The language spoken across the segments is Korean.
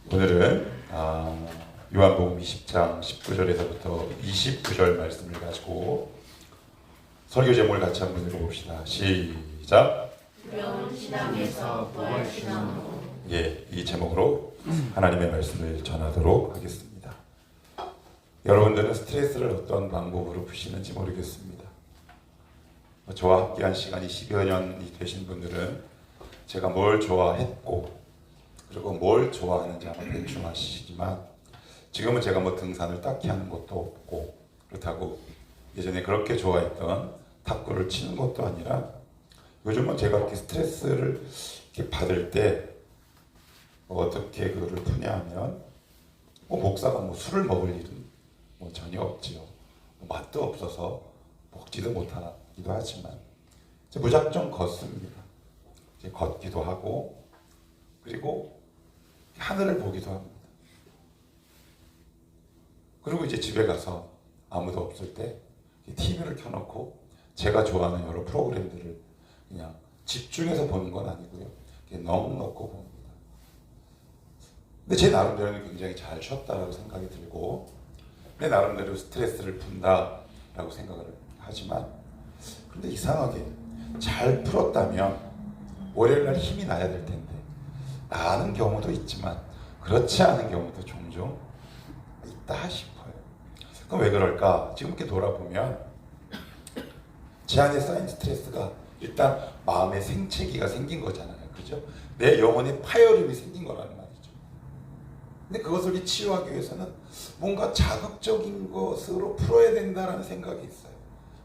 오늘은 요한복음 20장 19절에서부터 29절 말씀을 가지고 설교 제목을 같이 한번 읽어봅시다. 시작. 두려운 신앙에서 부활 신앙으로. 예, 이 제목으로 하나님의 말씀을 전하도록 하겠습니다. 여러분들은 스트레스를 어떤 방법으로 푸시는지 모르겠습니다. 저와 함께한 시간이 10여 년이 되신 분들은 제가 뭘 좋아했고 그리고 뭘 좋아하는지 아마 대충 아시지만 지금은 제가 뭐 등산을 딱히 하는 것도 없고 그렇다고 예전에 그렇게 좋아했던 탁구를 치는 것도 아니라 요즘은 제가 이렇게 스트레스를 이렇게 받을 때 어떻게 그거를 푸냐 하면 목사가 술을 먹을 일은 전혀 없지요. 맛도 없어서 먹지도 못하기도 하지만 무작정 걷습니다. 이제 걷기도 하고 그리고 하늘을 보기도 합니다. 그리고 이제 집에 가서 아무도 없을 때 TV를 켜놓고 제가 좋아하는 여러 프로그램들을 그냥 집중해서 보는 건 아니고요. 넋놓고 봅니다. 근데 제 나름대로는 굉장히 잘 쉬었다라고 생각이 들고 내 나름대로 스트레스를 푼다라고 생각을 하지만 근데 이상하게 잘 풀었다면 월요일날 힘이 나야 될 텐데 나는 경우도 있지만 그렇지 않은 경우도 종종 있다 싶어요. 그럼 왜 그럴까? 지금 이렇게 돌아보면 제 안에 쌓인 스트레스가 일단 마음의 생채기가 생긴 거잖아요. 그죠? 내 영혼의 파열음이 생긴 거라는 말이죠. 근데 그것을 치유하기 위해서는 뭔가 자극적인 것으로 풀어야 된다는 생각이 있어요.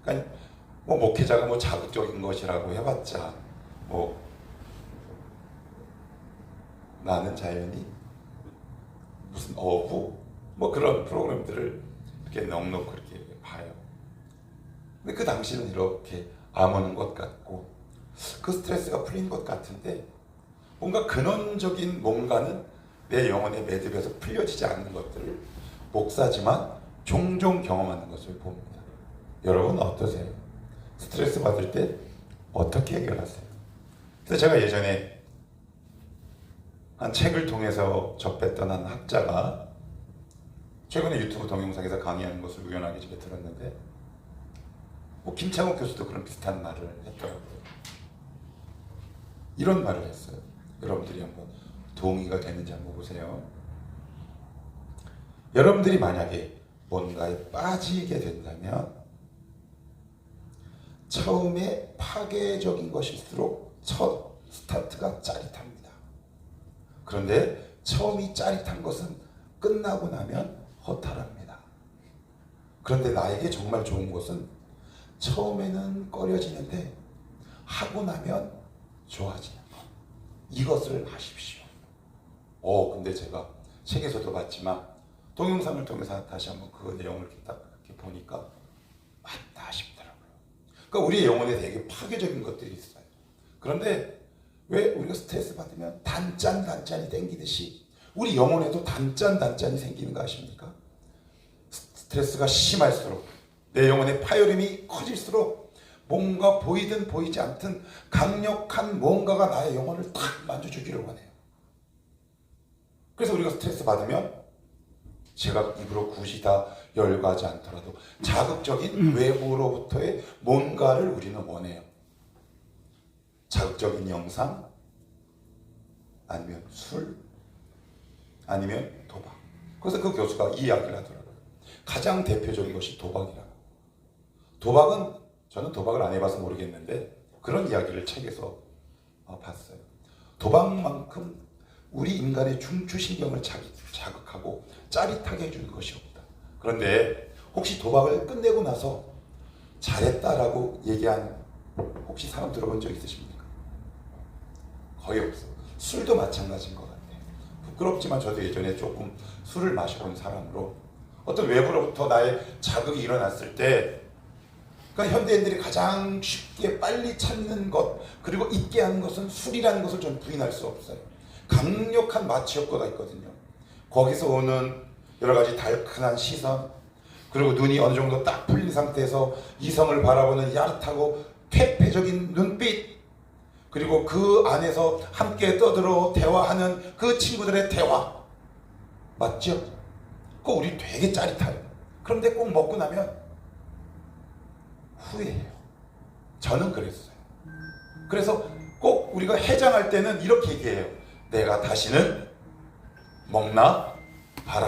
그러니까 목회자가 자극적인 것이라고 해봤자 나는 자연이 무슨 어부 그런 프로그램들을 이렇게 넉넉히 이렇게 봐요. 근데 그 당시는 이렇게 아무는 것 같고 그 스트레스가 풀린 것 같은데 뭔가 근원적인 뭔가는 내 영혼의 매듭에서 풀려지지 않는 것들을 목사지만 종종 경험하는 것을 봅니다. 여러분 어떠세요? 스트레스 받을 때 어떻게 해결하세요? 그래서 제가 예전에 한 책을 통해서 접했던 한 학자가 최근에 유튜브 동영상에서 강의하는 것을 우연하게 집에 들었는데 김창욱 교수도 그런 비슷한 말을 했더라고요. 이런 말을 했어요. 여러분들이 한번 동의가 되는지 한번 보세요. 여러분들이 만약에 뭔가에 빠지게 된다면 처음에 파괴적인 것일수록 첫 스타트가 짜릿합니다. 그런데 처음이 짜릿한 것은 끝나고 나면 허탈합니다. 그런데 나에게 정말 좋은 것은 처음에는 꺼려지는데 하고 나면 좋아지는 것. 이것을 하십시오. 근데 제가 책에서도 봤지만 동영상을 통해서 다시 한번 그 내용을 이렇게 보니까 맞다 싶더라고요. 그러니까 우리의 영혼에 되게 파괴적인 것들이 있어요. 그런데 왜 우리가 스트레스 받으면 단짠단짠이 생기듯이 우리 영혼에도 단짠단짠이 생기는 거 아십니까? 스트레스가 심할수록 내 영혼의 파열음이 커질수록 뭔가 보이든 보이지 않든 강력한 뭔가가 나의 영혼을 탁 만져주기를 원해요. 그래서 우리가 스트레스 받으면 제가 입으로 굳이 다 열거하지 않더라도 자극적인 외부로부터의 뭔가를 우리는 원해요. 자극적인 영상, 아니면 술, 아니면 도박. 그래서 그 교수가 이 이야기를 하더라고요. 가장 대표적인 것이 도박이라고. 도박은 저는 도박을 안 해봐서 모르겠는데 그런 이야기를 책에서 봤어요. 도박만큼 우리 인간의 중추신경을 자극하고 짜릿하게 해주는 것이 없다. 그런데 혹시 도박을 끝내고 나서 잘했다라고 얘기한 혹시 사람 들어본 적 있으십니까? 거의 없어. 술도 마찬가지인 것 같아요. 부끄럽지만 저도 예전에 조금 술을 마셔본 사람으로 어떤 외부로부터 나의 자극이 일어났을 때 그러니까 현대인들이 가장 쉽게 빨리 찾는 것 그리고 잊게 하는 것은 술이라는 것을 저는 부인할 수 없어요. 강력한 마취 효과가 있거든요. 거기서 오는 여러 가지 달큰한 시선 그리고 눈이 어느 정도 딱 풀린 상태에서 이성을 바라보는 야릇하고 퇴폐적인 눈빛 그리고 그 안에서 함께 떠들어 대화하는 그 친구들의 대화 맞죠? 그거 우리 되게 짜릿해요. 그런데 꼭 먹고 나면 후회해요. 저는 그랬어요. 그래서 꼭 우리가 해장할 때는 이렇게 얘기해요. 내가 다시는 먹나 봐라.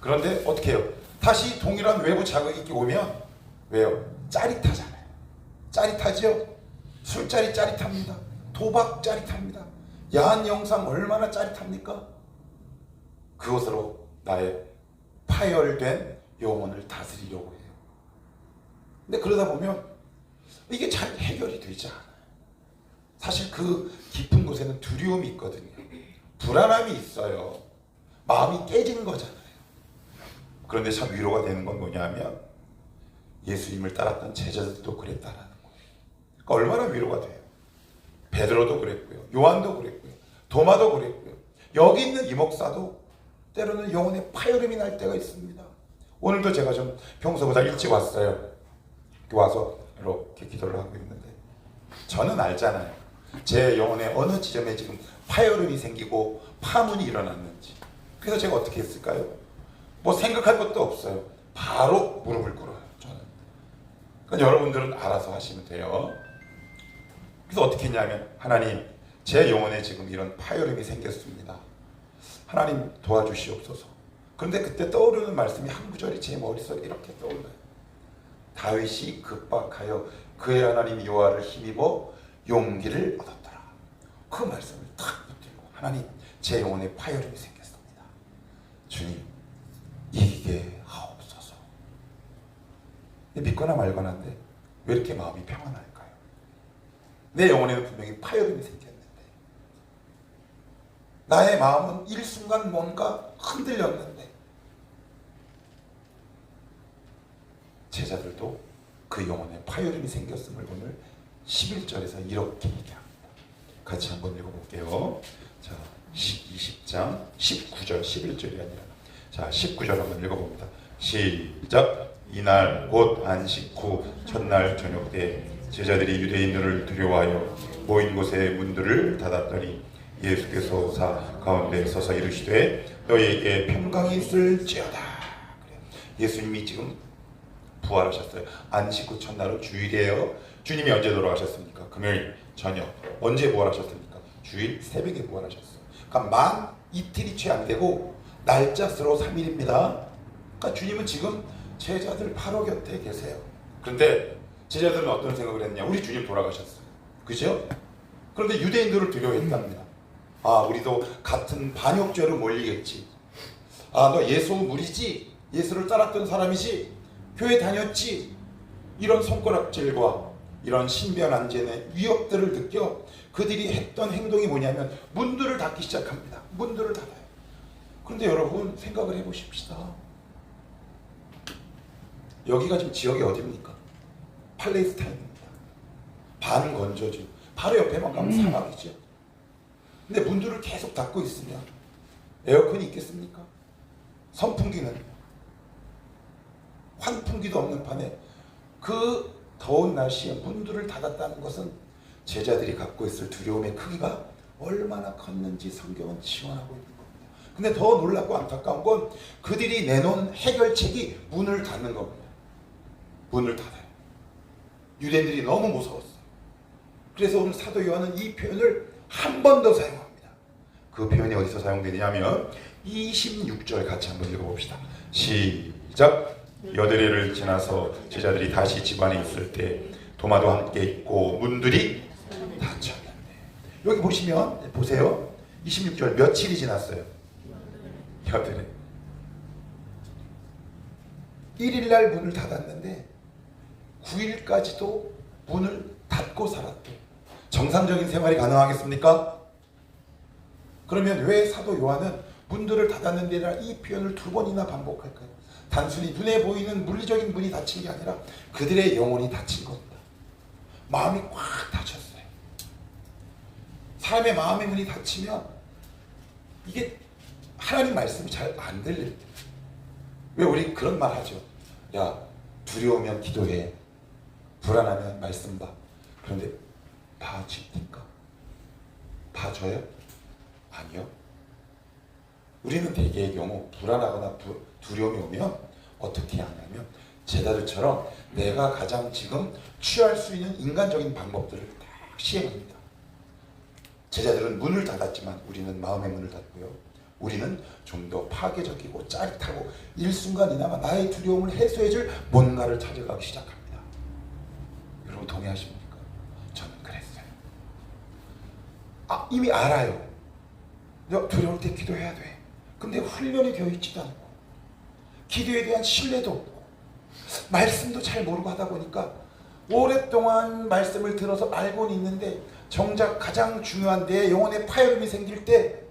그런데 어떻게 해요? 다시 동일한 외부 자극이 오면 왜요? 짜릿하잖아요. 짜릿하죠? 술자리 짜릿합니다. 도박 짜릿합니다. 야한 영상 얼마나 짜릿합니까? 그것으로 나의 파열된 영혼을 다스리려고 해요. 근데 그러다 보면 이게 잘 해결이 되지 않아요. 사실 그 깊은 곳에는 두려움이 있거든요. 불안함이 있어요. 마음이 깨진 거잖아요. 그런데 참 위로가 되는 건 뭐냐면 예수님을 따랐던 제자들도 그랬다라는 거예요. 그러니까 얼마나 위로가 돼요. 베드로도 그랬고요. 요한도 그랬고요. 도마도 그랬고요. 여기 있는 이 목사도 때로는 영혼의 파열음이 날 때가 있습니다. 오늘도 제가 좀 평소보다 일찍 왔어요. 와서 이렇게 기도를 하고 있는데 저는 알잖아요. 제 영혼의 어느 지점에 지금 파열음이 생기고 파문이 일어났는지. 그래서 제가 어떻게 했을까요? 뭐 생각할 것도 없어요. 바로 무릎을 꿇어요. 저는. 그러니까 여러분들은 알아서 하시면 돼요. 그래서 어떻게 했냐면 하나님, 제 영혼에 지금 이런 파열음이 생겼습니다. 하나님 도와주시옵소서. 그런데 그때 떠오르는 말씀이 한 구절이 제 머릿속에 이렇게 떠올라요. 다윗이 급박하여 그의 하나님 여호와를 힘입어 용기를 얻었더라. 그 말씀을 탁 붙들고 하나님, 제 영혼에 파열음이 생겼습니다. 주님, 이기게 하옵소서. 믿거나 말거나인데 왜 이렇게 마음이 평안할까요? 내 영혼에는 분명히 파열음이 생겼는데 나의 마음은 일순간 뭔가 흔들렸는데 제자들도 그 영혼에 파열음이 생겼음을 오늘 11절에서 이렇게 얘기합니다. 같이 한번 읽어볼게요. 자, 20장 19절 11절이 아니라 자 19절 한번 읽어봅니다. 시작. 이날 곧 안식 후 첫날 저녁 때 제자들이 유대인들을 두려워하여 모인 곳에 문들을 닫았더니 예수께서 오사 가운데 서서 이르시되 너희에게 평강이 있을지어다. 예수님이 지금 부활하셨어요. 안식 후 첫날은 주일이에요. 주님이 언제 돌아가셨습니까? 금요일 저녁. 언제 부활하셨습니까? 주일 새벽에 부활하셨어요. 그러니까 만 이틀이 채 안 되고 날짜스로 3일입니다. 그러니까 주님은 지금 제자들 바로 곁에 계세요. 그런데 제자들은 어떤 생각을 했냐? 우리 주님 돌아가셨어요. 그죠? 그런데 유대인들을 두려워했답니다. 아, 우리도 같은 반역죄로 몰리겠지. 아, 너 예수 무리지? 예수를 따랐던 사람이지? 교회 다녔지? 이런 손가락질과 이런 신변안전의 위협들을 느껴 그들이 했던 행동이 뭐냐면 문들을 닫기 시작합니다. 문들을 닫아요. 그런데 여러분 생각을 해보십시다. 여기가 지금 지역이 어디입니까? 팔레스타인입니다. 반건조죠. 바로 옆에만 가면 사막이죠. 근데 문들을 계속 닫고 있으면 에어컨이 있겠습니까? 선풍기는 환풍기도 없는 판에 그 더운 날씨에 문들을 닫았다는 것은 제자들이 갖고 있을 두려움의 크기가 얼마나 컸는지 성경은 지원하고 있는 겁니다. 근데 더 놀랍고 안타까운 건 그들이 내놓은 해결책이 문을 닫는 겁니다. 문을 닫아요. 유대인들이 너무 무서웠어요. 그래서 오늘 사도 요한은 이 표현을 한 번 더 사용합니다. 그 표현이 어디서 사용되냐면 26절 같이 한번 읽어봅시다. 시작. 여드레를 지나서 제자들이 다시 집안에 있을 때 도마도 함께 있고 문들이 닫혔는데 여기 보시면 보세요. 26절 며칠이 지났어요? 여드레 1일날 문을 닫았는데 9일까지도 문을 닫고 살았대. 정상적인 생활이 가능하겠습니까? 그러면 왜 사도 요한은 문들을 닫았는 데라 이 표현을 두 번이나 반복할까요? 단순히 눈에 보이는 물리적인 문이 닫힌 게 아니라 그들의 영혼이 닫힌 겁니다. 마음이 꽉 닫혔어요. 사람의 마음의 문이 닫히면 이게 하나님 말씀이 잘 안 들릴 때. 왜 우리 그런 말 하죠? 야, 두려우면 기도해. 불안하면 말씀 봐. 그런데 봐집니까? 봐줘요? 아니요. 우리는 대개의 경우 불안하거나 두려움이 오면 어떻게 하냐면 제자들처럼 내가 가장 지금 취할 수 있는 인간적인 방법들을 다 시행합니다. 제자들은 문을 닫았지만 우리는 마음의 문을 닫고요. 우리는 좀 더 파괴적이고 짜릿하고 일순간이나마 나의 두려움을 해소해줄 뭔가를 찾아가기 시작합니다. 여러분 동의하십니까? 저는 그랬어요. 이미 알아요. 두려울 때 기도해야 돼. 근데 훈련이 되어 있지도 않고 기도에 대한 신뢰도 없고 말씀도 잘 모르고 하다 보니까 오랫동안 말씀을 들어서 알고는 있는데 정작 가장 중요한 내 영혼의 파열음이 생길 때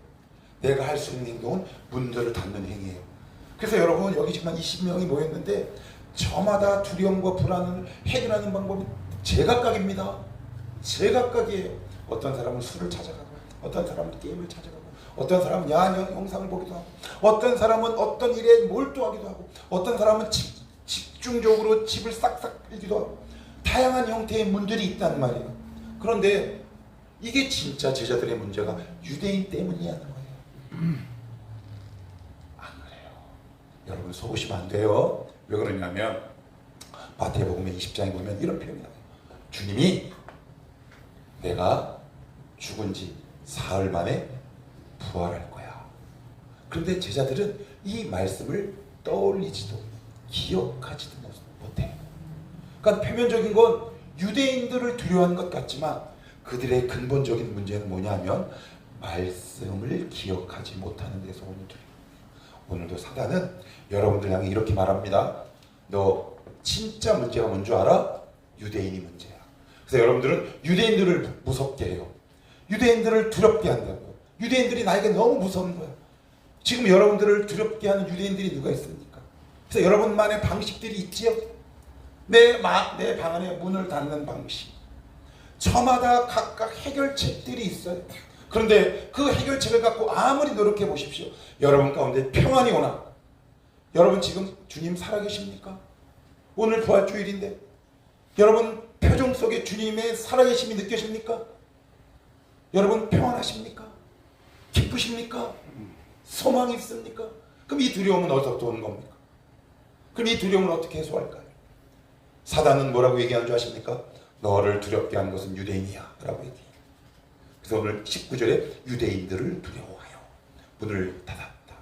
내가 할 수 있는 행동은 문들을 닫는 행위예요. 그래서 여러분 여기 지금 한 20명이 모였는데 저마다 두려움과 불안을 해결하는 방법이 제각각입니다. 제각각이에요. 어떤 사람은 술을 찾아가고 어떤 사람은 게임을 찾아가고 어떤 사람은 야한 영상을 보기도 하고 어떤 사람은 어떤 일에 몰두하기도 하고 어떤 사람은 집중적으로 집을 싹싹 빌기도 하고 다양한 형태의 문들이 있단 말이에요. 그런데 이게 진짜 제자들의 문제가 유대인 때문이라는 거예요. 안 그래요. 여러분 속으시면 안 돼요. 왜 그러냐면 마태복음의 20장에 보면 이런 표현이 나와요. 주님이 내가 죽은 지 사흘 만에 부활할 거야. 그런데 제자들은 이 말씀을 떠올리지도 기억하지도 못해요. 그러니까 표면적인 건 유대인들을 두려워하는 것 같지만 그들의 근본적인 문제는 뭐냐면 말씀을 기억하지 못하는 데서 오는 두려움. 오늘도 사단은 여러분들 향해 이렇게 말합니다. 너 진짜 문제가 뭔 줄 알아? 유대인이 문제야. 그래서 여러분들은 유대인들을 무섭게 해요. 유대인들을 두렵게 한다고요. 유대인들이 나에게 너무 무서운 거야. 지금 여러분들을 두렵게 하는 유대인들이 누가 있습니까? 그래서 여러분만의 방식들이 있지요. 내 방 안에 문을 닫는 방식. 저마다 각각 해결책들이 있어요. 그런데 그 해결책을 갖고 아무리 노력해 보십시오. 여러분 가운데 평안이 오나? 여러분 지금 주님 살아계십니까? 오늘 부활주일인데 여러분 표정 속에 주님의 살아계심이 느껴집니까? 여러분 평안하십니까? 기쁘십니까? 소망이 있습니까? 그럼 이 두려움은 어디서부터 오는 겁니까? 그럼 이 두려움을 어떻게 해소할까요? 사단은 뭐라고 얘기하는 줄 아십니까? 너를 두렵게 하는 것은 유대인이야 라고 얘기해요. 그래서 오늘 19절에 유대인들을 두려워하여 문을 닫았다.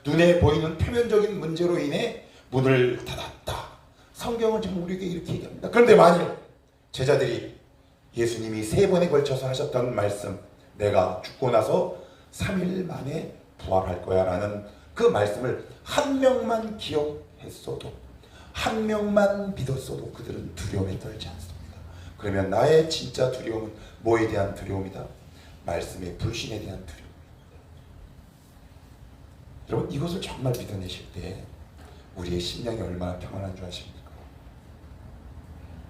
눈에 보이는 표면적인 문제로 인해 문을 닫았다. 성경은 지금 우리에게 이렇게 얘기합니다. 그런데 만일 제자들이 예수님이 3번에 걸쳐서 하셨던 말씀, 내가 죽고 나서 3일 만에 부활할 거야 라는 그 말씀을 한 명만 기억했어도, 한 명만 믿었어도 그들은 두려움에 떨지 않습니다. 그러면 나의 진짜 두려움은 뭐에 대한 두려움이다? 말씀의 불신에 대한 두려움입니다. 여러분 이것을 정말 믿어내실 때 우리의 심령이 얼마나 평안한 줄 아십니까?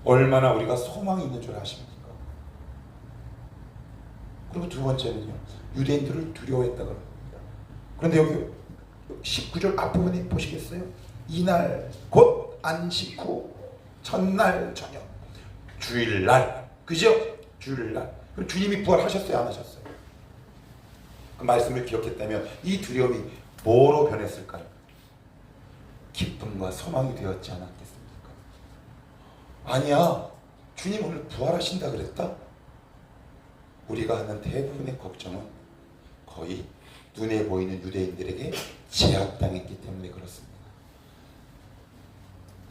얼마나 우리가 소망이 있는 줄 아십니까? 그리고 두 번째는요, 유대인들을 두려워했다 그럽니다. 그런데 여기 19절 앞부분에 보시겠어요? 이날 곧 안식 후 첫날 저녁, 주일날, 그죠? 주일날. 그럼 주님이 부활하셨어요, 안 하셨어요? 그 말씀을 기억했다면 이 두려움이 뭐로 변했을까요? 기쁨과 소망이 되었지 않았겠습니까? 아니야, 주님 오늘 부활하신다 그랬다? 우리가 하는 대부분의 걱정은 거의 눈에 보이는 유대인들에게 제약당했기 때문에 그렇습니다.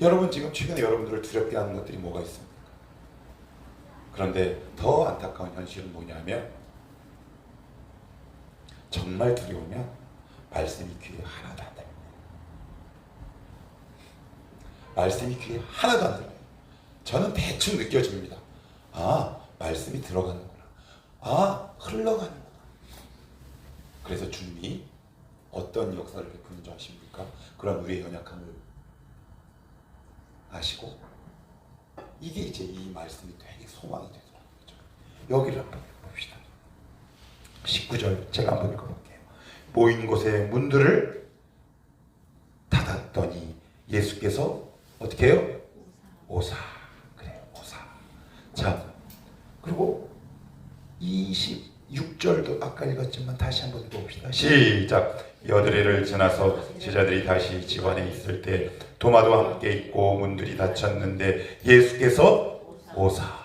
여러분 지금 최근에 여러분들을 두렵게 하는 것들이 뭐가 있습니까? 그런데 더 안타까운 현실은 뭐냐면 정말 두려우면 말씀이 귀에 하나도 안 들려요. 말씀이 귀에 하나도 안 들려요. 저는 대충 느껴집니다. 아, 말씀이 들어가는구나. 아, 흘러가는구나. 그래서 주님이 어떤 역사를 베푸는 줄 아십니까? 그런 우리의 연약함을 아시고 이게 이제 이 말씀이 되게 소망이 되더라고요. 여기를 한번 봅시다. 19절 제가 한번 읽어볼게요. 모인 곳에 문들을 닫았더니 예수께서 어떻게 해요? 오사. 그래요, 오사. 자, 그리고 26절도 아까 읽었지만 다시 한번 읽어봅시다. 시작. 여드레를 지나서 제자들이 다시 집 안에 있을 때 도마도 함께 있고 문들이 닫혔는데 예수께서 오사.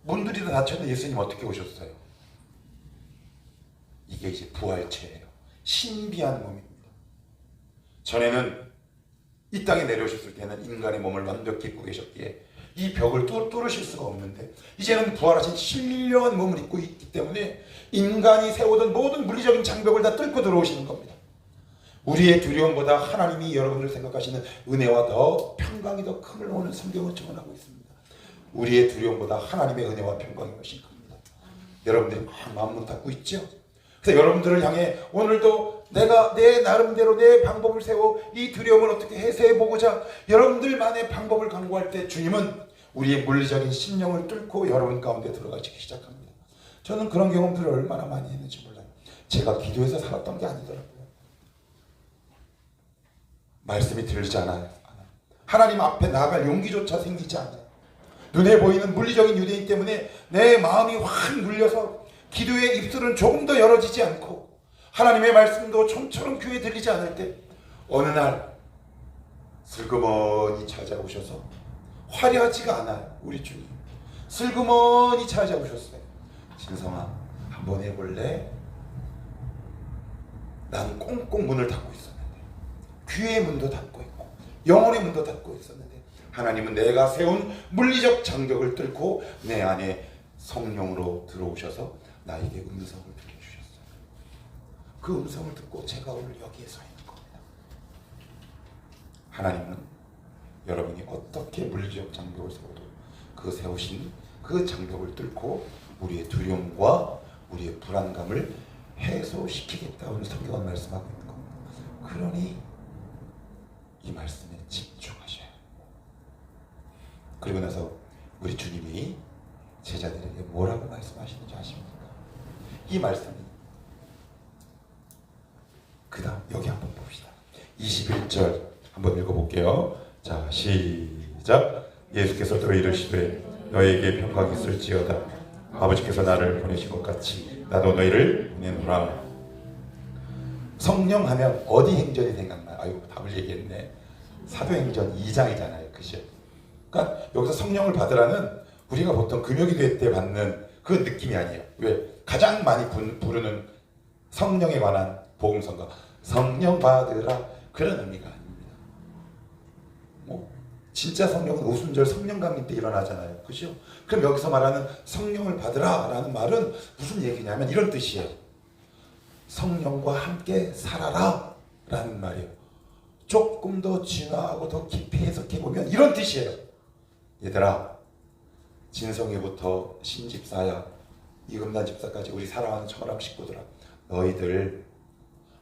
문들이 다 닫혔는데 예수님 어떻게 오셨어요? 이게 이제 부활체예요. 신비한 몸입니다. 전에는 이 땅에 내려오셨을 때는 인간의 몸을 완벽히 입고 계셨기에 이 벽을 뚫으실 수가 없는데 이제는 부활하신 신령한 몸을 입고 있기 때문에 인간이 세우던 모든 물리적인 장벽을 다 뚫고 들어오시는 겁니다. 우리의 두려움보다 하나님이 여러분들 생각하시는 은혜와 더 평강이 더 큼을 오는 성경을 증언하고 있습니다. 우리의 두려움보다 하나님의 은혜와 평강이 훨씬 큽니다. 여러분들이 마음문 닫고 있죠? 그래서 여러분들을 향해 오늘도 내가 내 나름대로 내 방법을 세워 이 두려움을 어떻게 해소해보고자 여러분들만의 방법을 강구할 때 주님은 우리의 물리적인 심령을 뚫고 여러분 가운데 들어가시기 시작합니다. 저는 그런 경험들을 얼마나 많이 했는지 몰라요. 제가 기도해서 살았던 게 아니더라고요. 말씀이 들리지 않아요. 하나님 앞에 나아갈 용기조차 생기지 않아요. 눈에 보이는 물리적인 유대인 때문에 내 마음이 확 눌려서 기도의 입술은 조금 더 열어지지 않고 하나님의 말씀도 좀처럼 귀에 들리지 않을 때 어느 날 슬그머니 찾아오셔서 화려하지가 않아요. 우리 주님 슬그머니 찾아오셨어요. 진성아 한번 해볼래? 난 꽁꽁 문을 닫고 있었는데 귀의 문도 닫고 있고 영혼의 문도 닫고 있었는데 하나님은 내가 세운 물리적 장벽을 뚫고 내 안에 성령으로 들어오셔서 나에게 음성을 들려주셨어요. 그 음성을 듣고 제가 오늘 여기에 서 있는 겁니다. 하나님은 여러분이 어떻게 물리적 장벽을 세워도 그 세우신 그 장벽을 뚫고 우리의 두려움과 우리의 불안감을 해소시키겠다. 오늘 성경은 말씀하고 있는 겁니다. 그러니 이 말씀에 집중하셔야 해요. 그리고 나서 우리 주님이 제자들에게 뭐라고 말씀하시는지 아십니까? 이 말씀이 그 다음 여기 한번 봅시다. 21절 한번 읽어볼게요. 자 시작. 예수께서 또 이르시되 너에게 평강이 있을지어다. 아버지께서 나를 보내신 것 같이 나도 너희를 보내노라. 성령 하면 어디 행전이 생각나요? 아이고 답을 얘기했네. 사도행전 2장이잖아요. 그죠? 그러니까 여기서 성령을 받으라는 우리가 보통 금요기도 때 받는 그 느낌이 아니에요. 왜? 가장 많이 부르는 성령에 관한 복음성가 성령 받으라 그런 의미가 아닙니다. 뭐 진짜 성령은 오순절 성령 강림 때 일어나잖아요. 그죠? 그럼 여기서 말하는 성령을 받으라 라는 말은 무슨 얘기냐면 이런 뜻이에요. 성령과 함께 살아라 라는 말이에요. 조금 더 진화하고 더 깊이 해석해보면 이런 뜻이에요. 얘들아 진성이부터 신집사야 이금단 집사까지 우리 사랑하는 청람 식구들아 너희들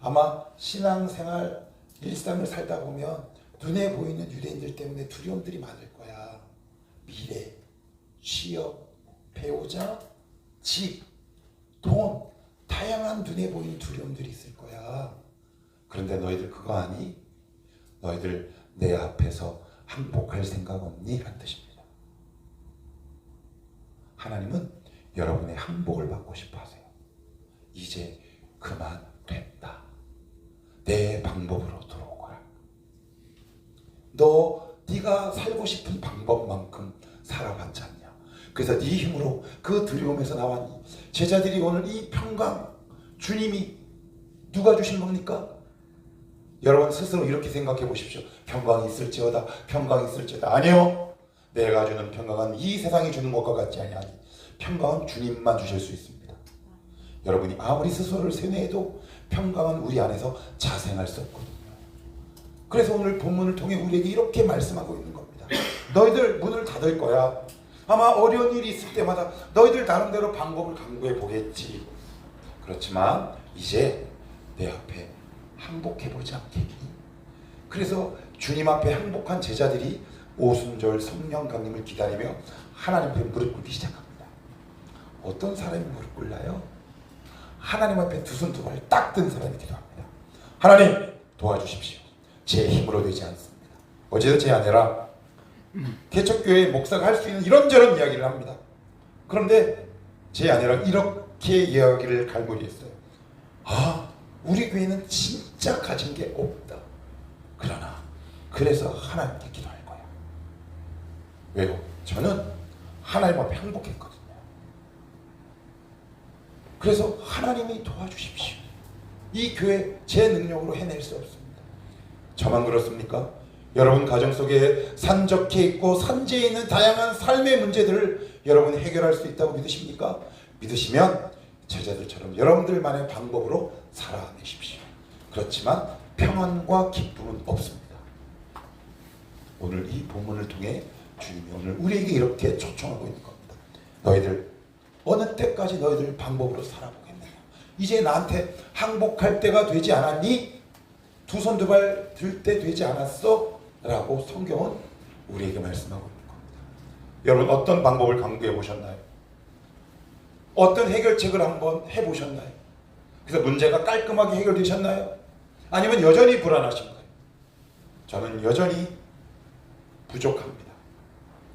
아마 신앙생활 일상을 살다 보면 눈에 보이는 유대인들 때문에 두려움들이 많을 거야. 미래, 취업, 배우자, 집, 돈 다양한 눈에 보이는 두려움들이 있을 거야. 그런데 너희들 그거 아니? 너희들 내 앞에서 항복할 생각 없니? 란 뜻입니다. 하나님은 여러분의 항복을 받고 싶어 하세요. 이제 그만 됐다. 내 방법으로 들어오거라. 네가 살고 싶은 방법만큼 살아봤지 않냐. 그래서 네 힘으로 그 두려움에서 나왔니. 제자들이 오늘 이 평강 주님이 누가 주신 겁니까? 여러분 스스로 이렇게 생각해 보십시오. 평강이 있을지어다. 평강이 있을지어다. 아니요. 내가 주는 평강은 이 세상이 주는 것과 같지 아니하니 평강은 주님만 주실 수 있습니다. 여러분이 아무리 스스로를 세뇌해도 평강은 우리 안에서 자생할 수 없거든요. 그래서 오늘 본문을 통해 우리에게 이렇게 말씀하고 있는 겁니다. 너희들 문을 닫을 거야. 아마 어려운 일이 있을 때마다 너희들 나름대로 방법을 강구해 보겠지. 그렇지만 이제 내 앞에 항복해보지 않겠니? 그래서 주님 앞에 항복한 제자들이 오순절 성령 강림을 기다리며 하나님 앞에 무릎 꿇기 시작합니다. 어떤 사람이 무릎 꿇나요? 하나님 앞에 두 손 두 발 딱 든 사람이 기도합니다. 하나님 도와주십시오. 제 힘으로 되지 않습니다. 어제도 제 아내라 개척교회 목사가 할 수 있는 이런저런 이야기를 합니다. 그런데 제 아내랑 이렇게 이야기를 갈무리했어요. 우리 교회는 진짜 가진 게 없다. 그러나 그래서 하나님께 기도할 거야. 왜요? 저는 하나님 앞에 항복했거든요. 그래서 하나님이 도와주십시오. 이 교회 제 능력으로 해낼 수 없습니다. 저만 그렇습니까? 여러분 가정 속에 산적해 있고 산재해 있는 다양한 삶의 문제들을 여러분이 해결할 수 있다고 믿으십니까? 믿으시면 제자들처럼 여러분들만의 방법으로 살아내십시오. 그렇지만 평안과 기쁨은 없습니다. 오늘 이 본문을 통해 주님이 오늘 우리에게 이렇게 초청하고 있는 겁니다. 너희들 어느 때까지 너희들 방법으로 살아보겠느냐? 이제 나한테 항복할 때가 되지 않았니? 두 손 두 발 들 때 되지 않았어? 라고 성경은 우리에게 말씀하고 있는 겁니다. 여러분 어떤 방법을 강구해 보셨나요? 어떤 해결책을 한번 해보셨나요? 그래서 문제가 깔끔하게 해결되셨나요? 아니면 여전히 불안하신가요? 저는 여전히 부족합니다.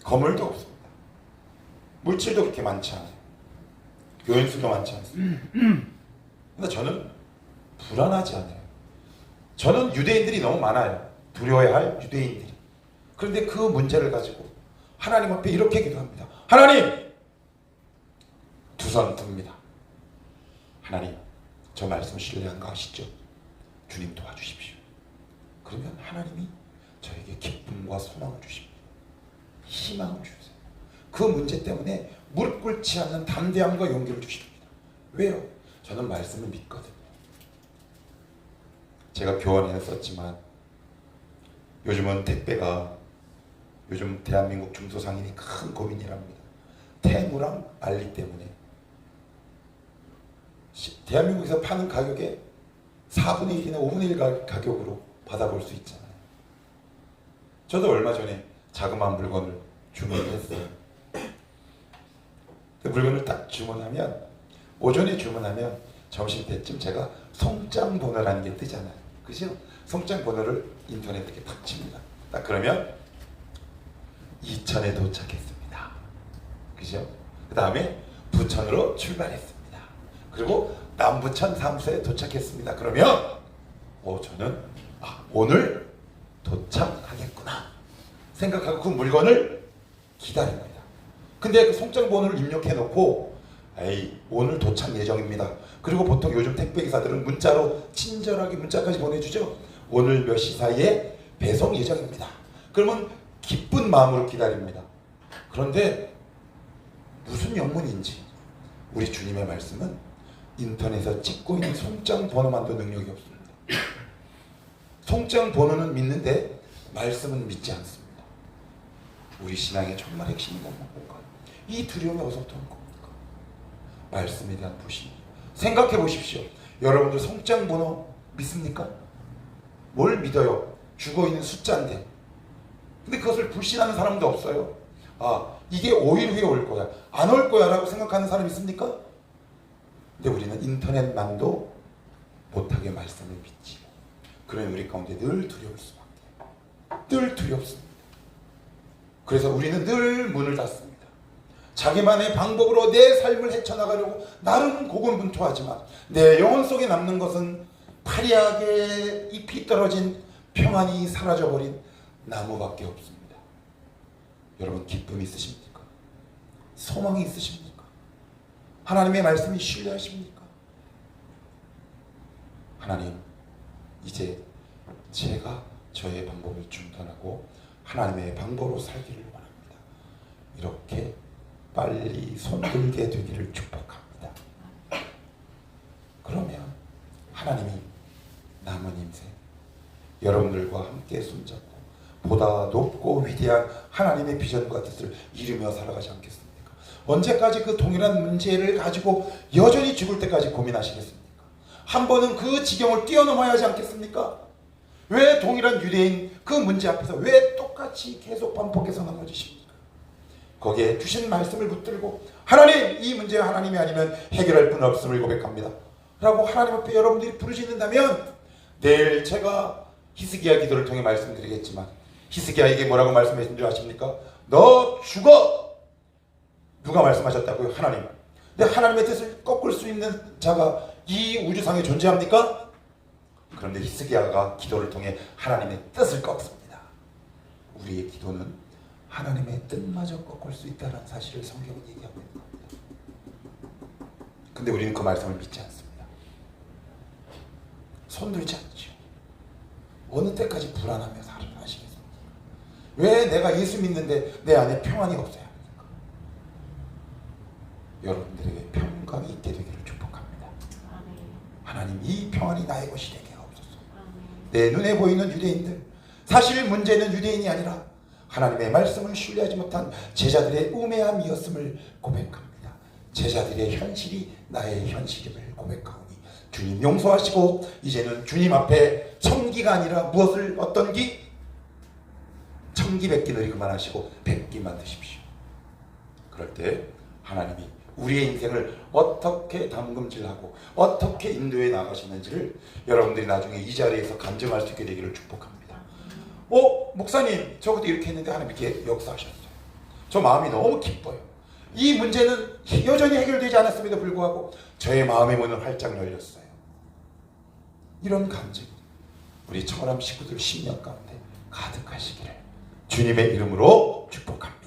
건물도 없습니다. 물질도 그렇게 많지 않아요. 교인수도 많지 않습니다. 근데 저는 불안하지 않아요. 저는 유대인들이 너무 많아요. 두려워야 할 유대인들이. 그런데 그 문제를 가지고 하나님 앞에 이렇게 기도합니다. 하나님! 두 손 듭니다. 하나님, 저 말씀 신뢰한 거 아시죠? 주님 도와주십시오. 그러면 하나님이 저에게 기쁨과 소망을 주십니다. 희망을 주세요. 그 문제 때문에 무릎 꿇지 않는 담대함과 용기를 주십니다. 왜요? 저는 말씀을 믿거든요. 제가 교환에 썼지만 요즘은 택배가 요즘 대한민국 중소상인이 큰 고민이랍니다. 태무랑 알리 때문에 대한민국에서 파는 가격에 4분의 1이나 5분의 1 가격으로 받아볼 수 있잖아요. 저도 얼마 전에 자그마한 물건을 주문을 했어요. 그 물건을 딱 주문하면 오전에 주문하면 점심 때쯤 제가 송장 번호라는 게 뜨잖아요. 그죠? 송장 번호를 인터넷에 이렇게 탁 칩니다. 딱 그러면 이천에 도착했습니다. 그죠? 그 다음에 부천으로 출발했습니다. 그리고 남부천 사무소에 도착했습니다. 그러면 저는 오늘 도착하겠구나 생각하고 그 물건을 기다립니다. 근데 그 송장 번호를 입력해 놓고 오늘 도착 예정입니다. 그리고 보통 요즘 택배 기사들은 문자로 친절하게 문자까지 보내주죠. 오늘 몇 시 사이에 배송 예정입니다. 그러면 기쁜 마음으로 기다립니다. 그런데 무슨 영문인지 우리 주님의 말씀은 인터넷에서 찍고 있는 송장 번호만도 능력이 없습니다. 송장 번호는 믿는데 말씀은 믿지 않습니다. 우리 신앙의 정말 핵심이 뭔가요? 이 두려움이 어디서부터 온 겁니까? 말씀에 대한 불신. 생각해 보십시오. 여러분들 송장 번호 믿습니까? 뭘 믿어요? 죽어있는 숫자인데. 근데 그것을 불신하는 사람도 없어요. 이게 5일 후에 올 거야. 안 올 거야 라고 생각하는 사람 있습니까? 근데 우리는 인터넷만도 못하게 말씀을 믿지. 그러면 우리 가운데 늘 두려울 수밖에. 늘 두렵습니다. 그래서 우리는 늘 문을 닫습니다. 자기만의 방법으로 내 삶을 헤쳐나가려고 나름 고군분투하지만 내 영혼 속에 남는 것은 파리하게 잎이 떨어진 평안이 사라져버린 나무밖에 없습니다. 여러분 기쁨이 있으십니까? 소망이 있으십니까? 하나님의 말씀이 신뢰하십니까? 하나님, 이제 제가 저의 방법을 중단하고 하나님의 방법으로 살기를 원합니다. 이렇게 빨리 손들게 되기를 축복합니다. 그러면 하나님이 남은 인생 여러분들과 함께 손잡고 보다 높고 위대한 하나님의 비전과 뜻을 이루며 살아가지 않겠습니까? 언제까지 그 동일한 문제를 가지고 여전히 죽을 때까지 고민하시겠습니까? 한 번은 그 지경을 뛰어넘어야 하지 않겠습니까? 왜 동일한 유대인 그 문제 앞에서 왜 똑같이 계속 반복해서 넘어지십니까? 거기에 주신 말씀을 붙들고 하나님, 이 문제 하나님이 아니면 해결할 분 없음을 고백합니다 라고 하나님 앞에 여러분들이 부르짖는다면 내일 제가 히스기야 기도를 통해 말씀드리겠지만 히스기야에게 뭐라고 말씀하신 줄 아십니까? 너 죽어! 누가 말씀하셨다고요? 하나님. 근데 하나님의 뜻을 꺾을 수 있는 자가 이 우주상에 존재합니까? 그런데 히스기야가 기도를 통해 하나님의 뜻을 꺾습니다. 우리의 기도는 하나님의 뜻마저 꺾을 수 있다는 사실을 성경은 얘기하고 있는 겁니다. 근데 우리는 그 말씀을 믿지 않습니다. 손들지 않죠. 어느 때까지 불안하며 사시겠습니까? 왜 내가 예수 믿는데 내 안에 평안이 없어야 합니까? 여러분들에게 평강이 있게 되기를 축복합니다. 하나님, 이 평안이 나의 것이 되게 하옵소서. 내 눈에 보이는 유대인들, 사실 문제는 유대인이 아니라 하나님의 말씀을 신뢰하지 못한 제자들의 우매함이었음을 고백합니다. 제자들의 현실이 나의 현실임을 고백하오니 주님 용서하시고 이제는 주님 앞에 천기가 아니라 무엇을 어떤 기? 천기백기를 그만하시고 백기 만드십시오. 그럴 때 하나님이 우리의 인생을 어떻게 담금질하고 어떻게 인도해 나가시는지를 여러분들이 나중에 이 자리에서 감정할 수 있게 되기를 축복합니다. 목사님, 저것도 이렇게 했는데 하나님 이렇게 역사하셨어요. 저 마음이 너무 기뻐요. 이 문제는 여전히 해결되지 않았음에도 불구하고 저의 마음의 문은 활짝 열렸어요. 이런 감정 우리 청월함 식구들 10년 가운데 가득하시기를 주님의 이름으로 축복합니다.